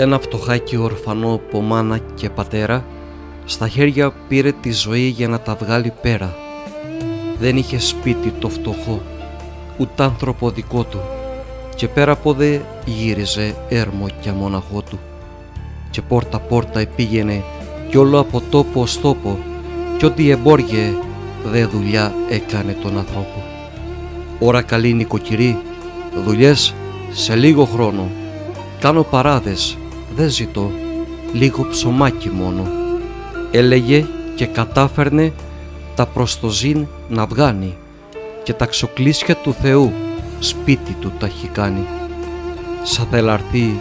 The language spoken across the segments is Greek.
Ένα φτωχάκι ορφανό από μάνα και πατέρα στα χέρια πήρε τη ζωή για να τα βγάλει πέρα. Δεν είχε σπίτι το φτωχό, ούτε άνθρωπο δικό του, και πέρα από δε γύριζε έρμο κι αμόναχό του. Και πόρτα πόρτα επήγαινε κι όλο από τόπο ως τόπο, κι ό,τι εμπόριε δε δουλειά έκανε τον ανθρώπο. Ώρα καλή νοικοκυρή, δουλειές σε λίγο χρόνο. Κάνω παράδες, δεν ζητώ, λίγο ψωμάκι μόνο. Έλεγε και κατάφερνε τα προς το ζήν να βγάνει, και τα ξοκλήσια του Θεού σπίτι του τα έχει κάνει. Σα θελαρθεί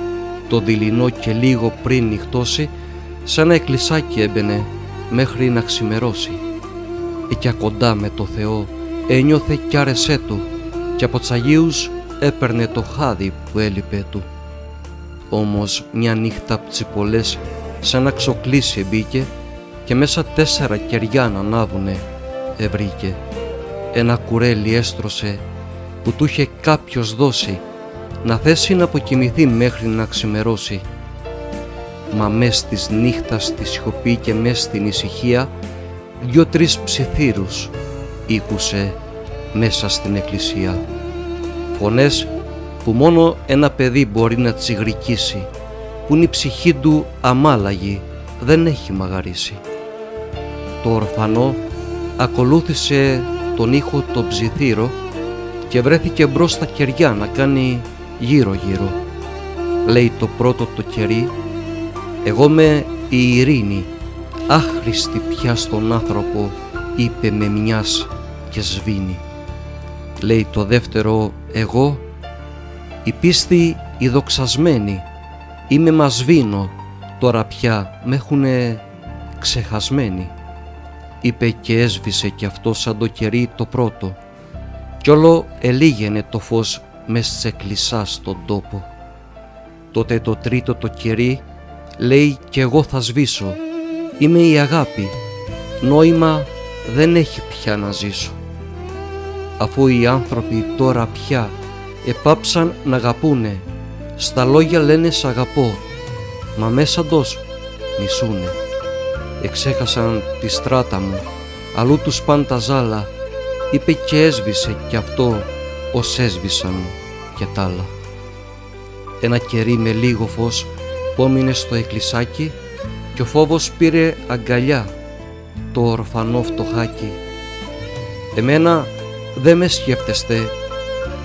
το δειλινό και λίγο πριν νυχτώσει, σαν ένα εκκλησάκι έμπαινε μέχρι να ξημερώσει. Εκιά κοντά με το Θεό ένιωθε κι άρεσέ του, και από τους Αγίους έπαιρνε το χάδι που έλειπε του. Όμως μια νύχτα απ' τις πολλές σαν να ξοκλήσει μπήκε, και μέσα 4 κεριά να ανάβουνε ευρήκε. Ένα κουρέλι έστρωσε που του είχε κάποιος δώσει, να θέσει να αποκοιμηθεί μέχρι να ξημερώσει. Μα μες της νύχτας στη σιωπή και μες στην ησυχία 2-3 ψιθύρους ήκουσε μέσα στην εκκλησία. Φωνές που μόνο ένα παιδί μπορεί να τσιγρικήσει, που είναι η ψυχή του αμάλαγη, δεν έχει μαγαρίσει. Το ορφανό ακολούθησε τον ήχο το ψιθύρο και βρέθηκε μπρος στα κεριά να κάνει γύρω-γύρω. Λέει το πρώτο το κερί, εγώ με η ειρήνη, άχρηστη πια στον άνθρωπο, είπε με μιας και σβήνει. Λέει το δεύτερο, εγώ η πίστη η δοξασμένη, είμαι μα σβήνω, τώρα πια με έχουνε ξεχασμένη. Είπε και έσβησε κι αυτό σαν το κερί το πρώτο, κι όλο ελίγαινε το φως μες σε εκκλησά στον τόπο. Τότε το τρίτο το κερί λέει κι εγώ θα σβήσω, είμαι η αγάπη, νόημα δεν έχει πια να ζήσω. Αφού οι άνθρωποι τώρα πια επάψαν να αγαπούνε, στα λόγια λένε σ' αγαπώ, μα μέσα τους μισούνε. Εξέχασαν τη στράτα μου, αλλού τους παν τα ζάλα, είπε και έσβησε κι αυτό ως έσβησαν και τ' άλλα. Ένα κερί με λίγο φως που έμεινε στο εκκλησάκι, κι ο φόβος πήρε αγκαλιά το ορφανό φτωχάκι. Εμένα δε με σκέφτεστε,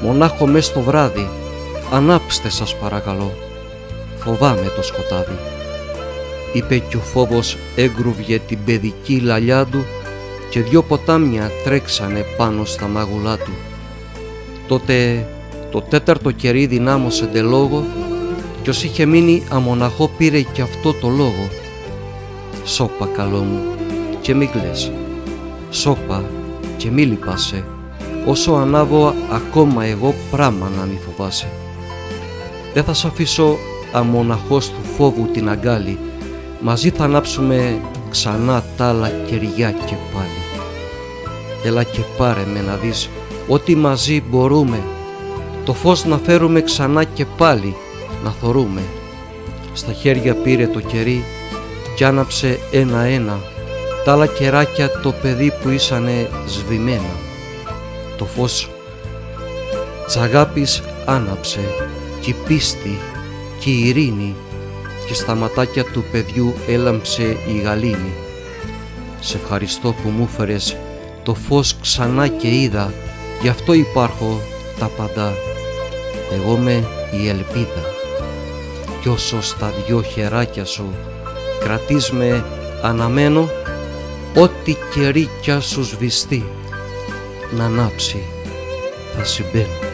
μονάχο μες το βράδυ, ανάψτε σας παρακαλώ, φοβάμαι το σκοτάδι. Είπε κι ο φόβος έγκρουβγε την παιδική λαλιά του, και 2 ποτάμια τρέξανε πάνω στα μάγουλά του. Τότε το 4ο κερί δυνάμωσε ντε λόγο, κι ως είχε μείνει αμοναχό πήρε κι αυτό το λόγο. Σώπα καλό μου και μη κλαις, σώπα και μη λυπάσαι, όσο ανάβω ακόμα εγώ πράμα να μη φοβάσαι. Δεν θα σ' αφήσω αμοναχός του φόβου την αγκάλη, μαζί θα ανάψουμε ξανά τ' άλλα κεριά και πάλι. Έλα και πάρε με να δεις ότι μαζί μπορούμε το φως να φέρουμε ξανά και πάλι να θωρούμε. Στα χέρια πήρε το κερί κι άναψε ένα-ένα τ' άλλα κεράκια το παιδί που ήσανε σβημένα. Το φως της αγάπης άναψε κι η πίστη κι η ειρήνη, και στα ματάκια του παιδιού έλαμψε η γαλήνη. Σε ευχαριστώ που μου φέρες το φως ξανά και είδα, γι' αυτό υπάρχω τα παντά. Εγώ με η ελπίδα, κι όσο στα 2 χεράκια σου κρατείς με αναμένω, ό,τι καιρή κι σου σβηστεί να ανάψει θα συμπαίνω.